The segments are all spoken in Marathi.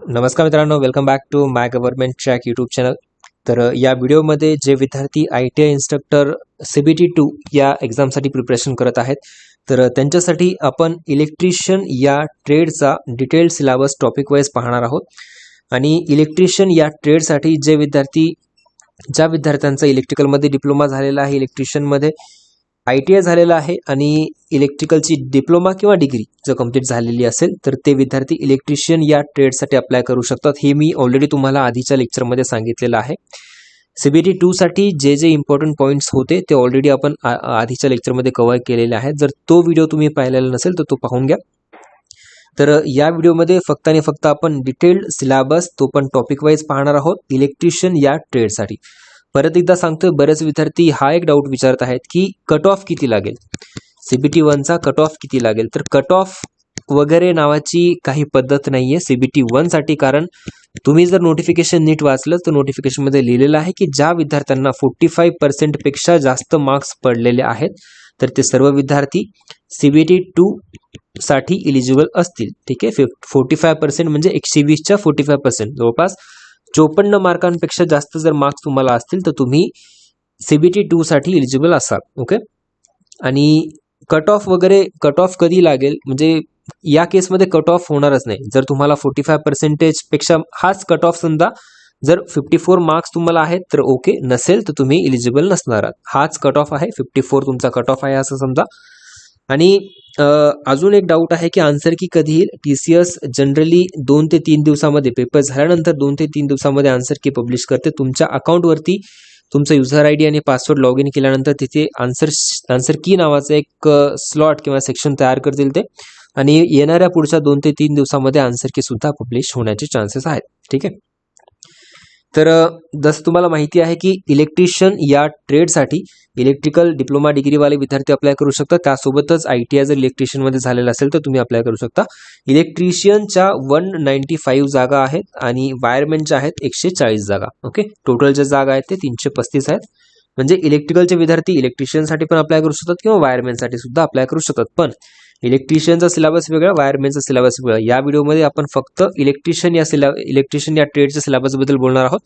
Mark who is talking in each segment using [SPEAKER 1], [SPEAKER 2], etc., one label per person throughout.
[SPEAKER 1] नमस्कार मित्रांनो, welcome back to my government track YouTube channel. तर या व्हिडिओमध्ये जे विद्यार्थी ITI इन्स्ट्रक्टर CBT2 या एक्झामसाठी प्रिपरेशन करत आहेत, तर त्यांच्यासाठी आपण इलेक्ट्रिशियन या ट्रेडचा डिटेल्ड सिलेबस टॉपिक वाईज पाहणार आहोत. आणि इलेक्ट्रिशियन या ट्रेडसाठी ज्या विद्यार्थ्यांचा इलेक्ट्रिकलमध्ये डिप्लोमा झालेला आहे, इलेक्ट्रिशियनमध्ये ITI झालेला आहे आणि इलेक्ट्रिकलची डिप्लोमा किंवा डिग्री जर कंप्लीट झालेली असेल तर ते विद्यार्थी इलेक्ट्रिशियन या ट्रेडसाठी अप्लाय करू शकतात. हे मी ऑलरेडी तुम्हाला आधीच्या लेक्चरमध्ये सांगितलेलं आहे. CBT2 साठी जे इम्पॉर्टंट पॉईंट्स होते ते ऑलरेडी आपण आधीच्या लेक्चरमध्ये कव्हर केलेले आहेत. जर तो व्हिडिओ तुम्ही पाहिलेला नसेल तर तो पाहून घ्या. तर या व्हिडिओमध्ये फक्त आणि फक्त आपण डिटेल्ड सिलेबस तो पण टॉपिक वाईज पाहणार आहोत इलेक्ट्रिशियन या ट्रेडसाठी. परत एकदा सांगतोय, बरेच विद्यार्थी हा एक डाऊट विचारत आहेत की कट ऑफ किती लागेल, CBT1चा कट ऑफ किती लागेल. तर कट ऑफ वगैरे नावाची काही पद्धत नाहीये CBT1 साठी. कारण तुम्ही जर नोटिफिकेशन नीट वाचलं तर नोटिफिकेशनमध्ये लिहिलेलं आहे की ज्या विद्यार्थ्यांना 45% पेक्षा जास्त मार्क्स पडलेले आहेत तर ते सर्व विद्यार्थी CBT2 साठी इलिजिबल असतील. ठीक आहे, 45% म्हणजे 120च्या 45%, जवळपास 54 मार्कांपेक्षा जास्त जर मार्क्स तुम्हाला असतील तर तुम्ही CBT2 साठी इलिजिबल असाल. ओके. आणि कट ऑफ कधी लागेल, म्हणजे या केसमध्ये कट ऑफ होणारच नाही. जर तुम्हाला 45% पेक्षा हाच कट ऑफ समजा, जर 54 मार्क्स तुम्हाला आहेत तर ओके, नसेल तर तुम्ही इलिजिबल नसणार आहात. हाच कट ऑफ आहे, 54 तुमचा कट ऑफ आहे असं समजा. आणि अजून एक डाऊट आहे की आन्सर की कधी येईल. TCS जनरली 2 ते 3 दिवसामध्ये, पेपर झाल्यानंतर 2 ते 3 दिवसामध्ये आन्सर की पब्लिश करते. तुमच्या अकाउंटवरती तुमचं युजर ID आणि पासवर्ड लॉग इन केल्यानंतर तिथे आन्सर की नावाचं एक स्लॉट किंवा सेक्शन तयार करतील ते, आणि येणाऱ्या पुढच्या 2 ते 3 दिवसामध्ये आन्सर की सुद्धा पब्लिश होण्याचे चान्सेस आहेत. ठीक आहे. तर जसं तुम्हाला माहिती आहे की इलेक्ट्रिशियन या ट्रेडसाठी इलेक्ट्रिकल डिप्लोमा डिग्रीवाले विद्यार्थी अप्लाय करू शकतात. त्यासोबतच ITI जर इलेक्ट्रिशियनमध्ये झालेला असेल तर तुम्ही अप्लाय करू शकता. इलेक्ट्रिशियनच्या 195 जागा आहेत आणि वायरमॅनच्या आहेत 140 जागा. ओके, टोटल ज्या जागा आहेत ते 335 आहेत. म्हणजे इलेक्ट्रिकलचे विद्यार्थी इलेक्ट्रिशियनसाठी पण अप्लाय करू शकतात किंवा वायरमॅनसाठी सुद्धा अप्लाय करू शकतात. पण इलेक्ट्रिशियनचा सिलेबस वेगळा, वायरमॅनचा सिलेबस वेगळा. या व्हिडिओमध्ये आपण फक्त इलेक्ट्रिशियन या ट्रेडच्या सिलेबसबद्दल बोलणार आहोत.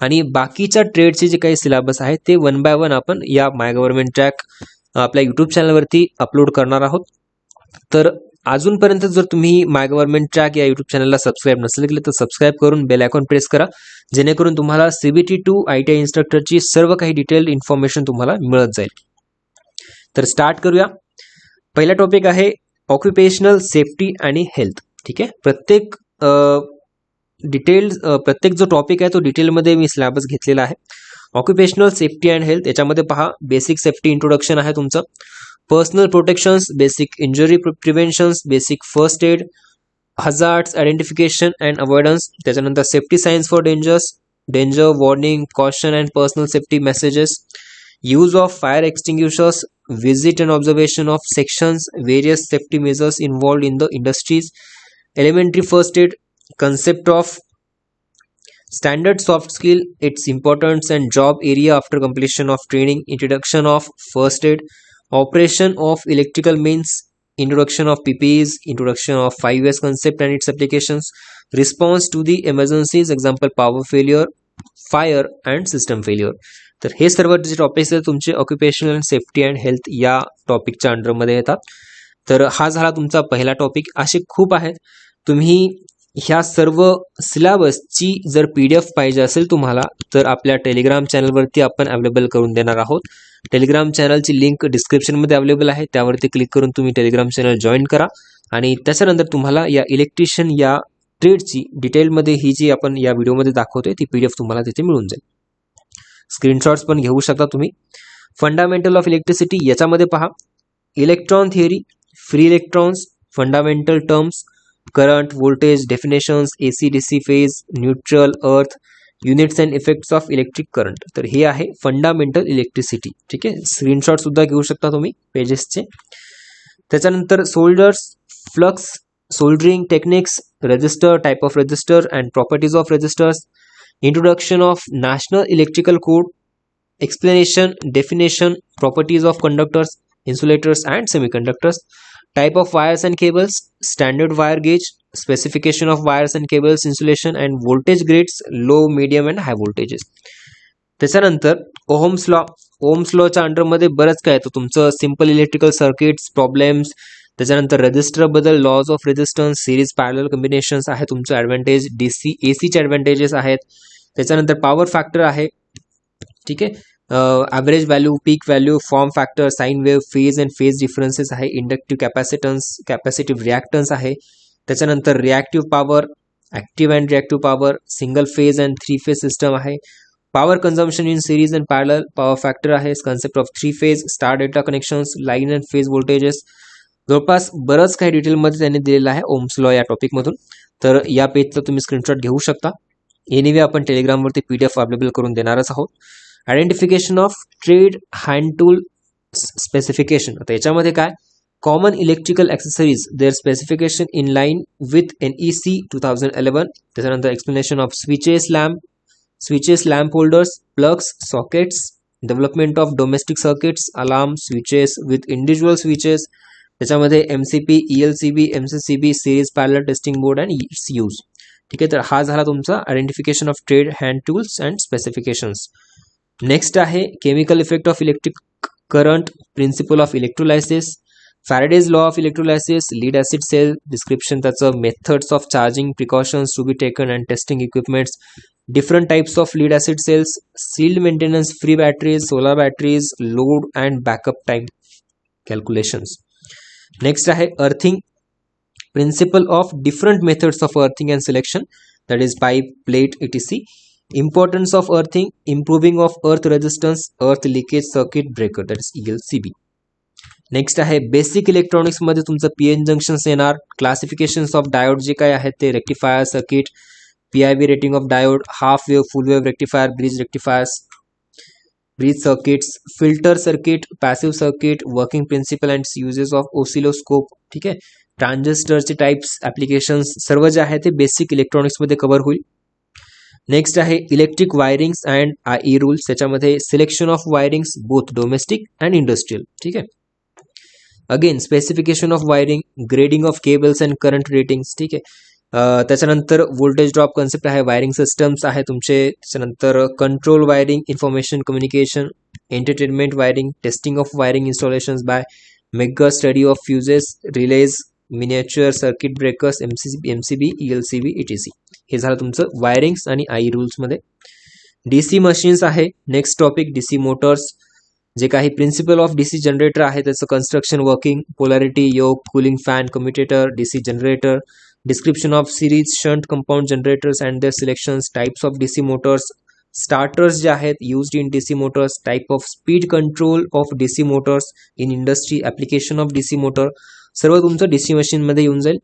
[SPEAKER 1] आणि बाकीच्या ट्रेडचे जे काही सिलेबस आहे ते 1 बाय 1 आपण या माय गव्हर्नमेंट ट्रॅक आपल्या यूट्यूब चॅनलवरती अपलोड करणार आहोत. तर अजूनपर्यंत जर तुम्ही माय गव्हर्नमेंट ट्रॅक या यूट्यूब चॅनलला सबस्क्राईब नसेल केलं तर सबस्क्राईब करून बेल आयकॉन प्रेस करा, जेणेकरून तुम्हाला CBT2 ITI इन्स्ट्रक्टरची सर्व काही डिटेल्ड इन्फॉर्मेशन तुम्हाला मिळत जाईल. तर स्टार्ट करूया. पहिला टॉपिक आहे ऑक्युपेशनल सेफ्टी आणि हेल्थ. ठीक आहे, प्रत्येक जो टॉपिक आहे तो डिटेलमध्ये मी सिलेबस घेतलेला आहे. ऑक्युपेशनल सेफ्टी अँड हेल्थ, याच्यामध्ये पहा बेसिक सेफ्टी इंट्रोडक्शन आहे तुमचं, personal protections, basic injury preventions, basic first aid, hazards identification and avoidance. त्याच्यानंतर safety science for danger warning, caution and personal safety messages, use of fire extinguishers, visit and observation of sections, various safety measures involved in the industries, elementary first aid, concept of standard soft skill, its importance and job area after completion of training, introduction of first aid, operation of electrical means, introduction of PPEs, introduction of 5S concept and its applications, response to the emergencies, example power failure, fire and system failure. तर हे सर्व जे टॉपिक्स आहेत तुमचे ऑक्युपेशनल सेफ्टी अँड हेल्थ या टॉपिकच्या अंडरमध्ये येतात. तर हा झाला तुमचा पहिला टॉपिक. असे खूप आहेत. तुम्ही ह्या सर्व सिलेबसची जर PDF पाहिजे असेल तुम्हाला तर आपल्या टेलिग्राम चॅनलवरती आपण अवेलेबल करून देणार आहोत. टेलिग्राम चॅनलची लिंक डिस्क्रिप्शनमध्ये अवेलेबल आहे, त्यावरती क्लिक करून तुम्ही टेलिग्राम चॅनल जॉईन करा. आणि त्याच्यानंतर तुम्हाला या इलेक्ट्रिशियन या ट्रेडची डिटेलमध्ये ही जी आपण या व्हिडिओमध्ये दाखवतोय ती PDF तुम्हाला तिथे मिळून जाईल. स्क्रीनशॉट्स पण घेऊ शकता तुम्ही. फंडामेंटल ऑफ इलेक्ट्रिसिटी, याच्यामध्ये पहा electron theory, free electrons, fundamental terms, current, voltage, definitions, AC DC phase, neutral, earth, units and effects of electric current. तर हे आहे फंडामेंटल इलेक्ट्रिसिटी. ठीक आहे, स्क्रीनशॉट सुद्धा घेऊ शकता तुम्ही पेजेसचे. त्याच्यानंतर shoulders, flux, soldering techniques, resistor, type of resistor and properties of resistors, introduction of National Electrical Code, explanation, definition, properties of conductors, insulators and semiconductors, type of wires and cables, standard wire gauge, specification of wires and cables insulation and voltage grades, low medium and high voltages. त्याच्यानंतर ओहम्स लॉ. ओहम्स लॉच्या अंडरमध्ये बरंच काय येतं तुमचं, सिम्पल इलेक्ट्रिकल सर्किट्स प्रॉब्लेम्स. त्याच्यानंतर रजिस्टर बद्दल, laws of resistance, series parallel combinations आहे तुमचं ॲडव्हान्टेज, डीसी एसीचे ॲडव्हान्टेजेस आहेत. त्याच्यानंतर पॉवर फॅक्टर आहे, ठीक आहे. Average value, peak value, form factor, sine wave, phase and phase differences आहे. इंडक्टिव्ह कॅपॅसिटन्स, कॅपॅसिटिव्ह रिॲक्टन्स आहे. त्याच्यानंतर reactive power, active and reactive power, single phase and 3 phase system आहे. Power consumption in series and parallel, power factor आहे. Concept of 3 phase, star delta connections, line and phase voltages. जवळपास बरंच काही डिटेलमध्ये त्यांनी दिलेलं आहे ओम्स लॉ या टॉपिकमधून. तर या पेजचा तुम्ही स्क्रीनशॉट घेऊ शकता. एनिवे आपण टेलिग्रामवरती PDF अवेलेबल करून देणारच आहोत. Identification of trade hand tool specification. आता याच्यामध्ये काय, common electrical accessories, their specification in line with NEC 2011. त्याच्यानंतर explanation of switches, lamp holders, plugs, sockets, development of domestic circuits, alarm, switches with individual switches. त्याच्यामध्ये MCP, ELCB, MCCB, series parallel testing board and its use. ठीक आहे, तर हा झाला तुमचा identification of trade hand tools and specifications. Next आहे chemical effect of electric current, principle of electrolysis, Faraday's law of electrolysis, lead acid cell description, त्याचं methods of charging, precautions to be taken and testing equipments, different types of lead acid cells, sealed maintenance, free batteries, solar batteries, load and backup time calculations. Next आहे earthing, principle of different methods of earthing and selection, that is pipe, plate, etc. Importance of earthing, improving of earth resistance, earth leakage circuit breaker, that is ELCB. Next आहे बेसिक इलेक्ट्रॉनिक्स मध्ये तुमचं PN जंक्शन्स येणार, क्लासिफिकेशन्स ऑफ डायोड जे काय आहेत ते, rectifier circuit, PIV rating of diode, half wave, full wave rectifier, bridge rectifiers, bridge circuits, filter circuit, passive circuit, working principle and uses of oscilloscope. ठीक आहे, ट्रान्झिस्टरचे टाइप्स, ॲप्लिकेशन्स, सर्व जे आहे ते बेसिक इलेक्ट्रॉनिक्समध्ये कव्हर होईल. नेक्स्ट आहे electric wirings and IE rules. त्याच्यामध्ये selection of wirings both domestic and industrial. ठीक आहे, again specification of wiring, grading of cables and current ratings. ठीक आहे, त्याच्यानंतर व्होल्टेज ड्रॉप कन्सेप्ट आहे, वायरिंग सिस्टम्स आहे तुमचे. त्याच्यानंतर control wiring, information communication, entertainment wiring, testing of wiring installations by mega, study of fuses, relays, miniature circuit breakers, MCB, ELCB, etc. हे झालं तुमचं वायरिंग्स आणि IE रूल्समध्ये. DC मशीन्स आहे नेक्स्ट टॉपिक. DC मोटर्स, जे काही प्रिन्सिपल ऑफ DC जनरेटर आहे त्याचं construction, working, polarity, yoke, cooling fan, commutator, DC generator, description of series, shunt, compound generators and their selections, types of DC motors, starters जे आहेत used in DC motors, type of speed control of DC motors in industry, application of DC motor, सर्व तुमचं DC मशीनमध्ये येऊन जाईल.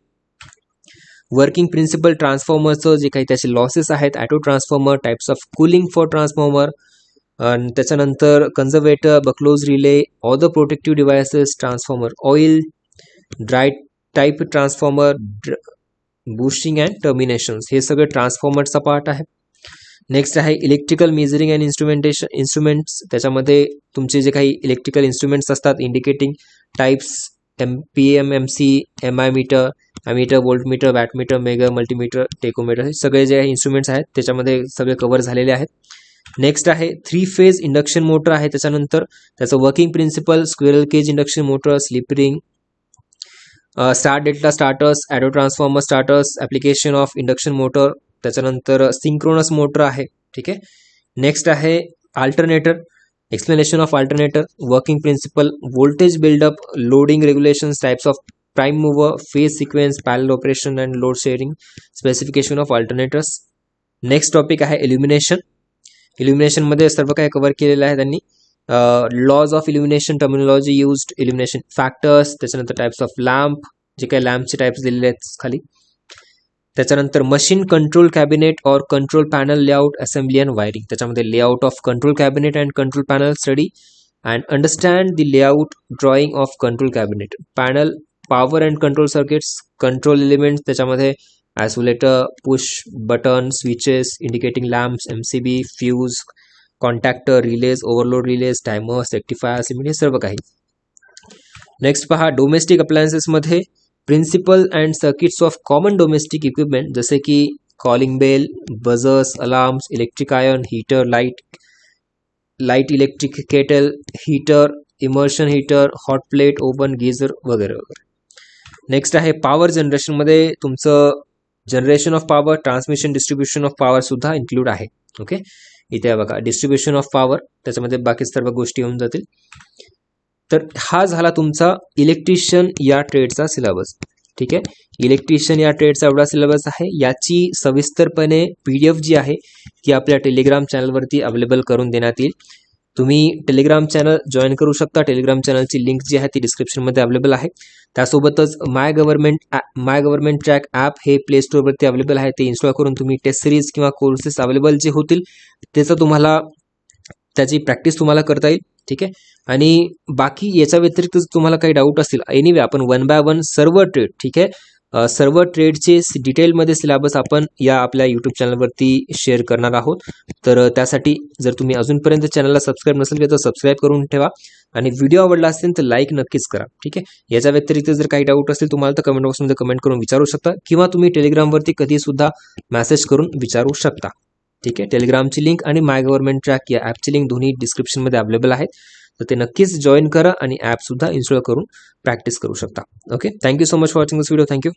[SPEAKER 1] वर्किंग प्रिन्सिपल ट्रान्सफॉर्मरचं जे काही त्याचे लॉसेस आहेत, auto transformer, types of cooling for transformer, त्याच्यानंतर conservator, Buchholz relay, all the protective devices, transformer oil, dry type transformer, bushing and terminations, हे सगळे ट्रान्सफॉर्मरचा पार्ट आहे. नेक्स्ट आहे इलेक्ट्रिकल मेजरिंग अँड इन्स्ट्रुमेंट्स. त्याच्यामध्ये तुमचे जे काही इलेक्ट्रिकल इन्स्ट्रुमेंट्स असतात, indicating types, PMMC, MI meter, ammeter, voltmeter, wattmeter, mega, multimeter, tachometer, हे सगळे जे इन्स्ट्रुमेंट्स आहेत त्याच्यामध्ये सगळे कव्हर झालेले आहेत. नेक्स्ट आहे 3 फेज इंडक्शन मोटर आहे. त्याच्यानंतर त्याचं working principle, squirrel cage induction motor, slip ring, star delta starters, auto transformer starters, application of induction motor. त्याच्यानंतर सिंक्रोनस मोटर आहे. ठीक आहे, नेक्स्ट आहे alternator, explanation of alternator, working principle, voltage buildup, loading regulations, types of prime mover, phase sequence, parallel operation and load sharing, specification of alternators. Next topic आहे इल्युमिनेशन. इल्युमिनेशनमध्ये सर्व काही कव्हर केलेलं आहे त्यांनी. Laws of illumination, terminology used, इल्युमिनेशन factors, त्याच्यानंतर टाइप्स ऑफ लॅम्प, जे काही लॅम्पचे टाइप्स दिलेले आहेत खाली. त्याच्यानंतर मशीन कंट्रोल कॅबिनेट और control panel layout, assembly and wiring. त्याच्यामध्ये layout of control cabinet and control panel study and understand the layout drawing of control cabinet, panel, power and control circuits, control elements. त्याच्यामध्ये isolator, push button, switches, indicating lamps, MCB, fuse, contactor, relays, overload relays, timers, rectifiers, हे सर्व काही. नेक्स्ट पहा, domestic अप्लायन्सेसमध्ये principal and circuits of common domestic equipment जसे की calling bell, buzzers, alarms, electric iron, heater, light electric kettle, heater, immersion heater, hot plate, oven, geyser वगैरे वगैरे. नेक्स्ट आहे पॉवर जनरेशनमध्ये तुमचं generation of power, transmission, distribution of power सुद्धा इन्क्लूड आहे. ओके, इथे बघा डिस्ट्रीब्युशन ऑफ पॉवर, त्याच्यामध्ये बाकी सर्व गोष्टी येऊन जातील. तर हा झाला तुमचा इलेक्ट्रिशियन या ट्रेडचा सिलेबस. ठीक आहे, इलेक्ट्रिशियन या ट्रेडचा एवढा सिलेबस आहे. याची सविस्तरपणे PDF जी आहे ती आपल्या टेलिग्राम चॅनलवरती अवेलेबल करून देण्यात येईल. तुम्ही टेलिग्राम चॅनल जॉईन करू शकता. टेलिग्राम चॅनलची लिंक जी आहे ती डिस्क्रिप्शनमध्ये अवेलेबल आहे. त्यासोबतच माय गव्हर्नमेंट ट्रॅक ॲप हे प्ले स्टोअरवरती अवेलेबल आहे. ते इन्स्टॉल करून तुम्ही टेस्ट सिरीज किंवा कोर्सेस अवेलेबल जे होतील त्याची प्रॅक्टिस तुम्हाला करता येईल. ठीक आहे, आणि बाकी याच्या व्यतिरिक्त तुम्हाला काही डाऊट असतील, एनिवे आपण 1 बाय 1 सर्व ट्रेड, ठीक आहे, सर्व ट्रेडचे डिटेलमध्ये सिलेबस आपण या आपल्या यूट्यूब चॅनलवरती शेअर करणार आहोत. तर त्यासाठी जर तुम्ही अजूनपर्यंत चॅनलला सबस्क्राईब नसेल केलं तर सबस्क्राईब करून ठेवा आणि व्हिडिओ आवडला असेल तर लाईक नक्कीच करा. ठीक आहे, याच्या व्यतिरिक्त जर काही डाऊट असेल तुम्हाला तर कमेंट बॉक्समध्ये कमेंट करून विचारू शकता किंवा तुम्ही टेलिग्रामवरती कधी सुद्धा मेसेज करून विचारू शकता. ठीक आहे, टेलिग्रामची लिंक आणि माय गव्हर्नमेंट ट्रॅक या ॲपची लिंक दोन्ही डिस्क्रिप्शनमध्ये अवेलेबल आहेत. तर ते नक्कीच जॉईन करा आणि ॲप सुद्धा इन्स्टॉल करून प्रॅक्टिस करू शकता. Okay, thank you so much for watching this video. Thank you.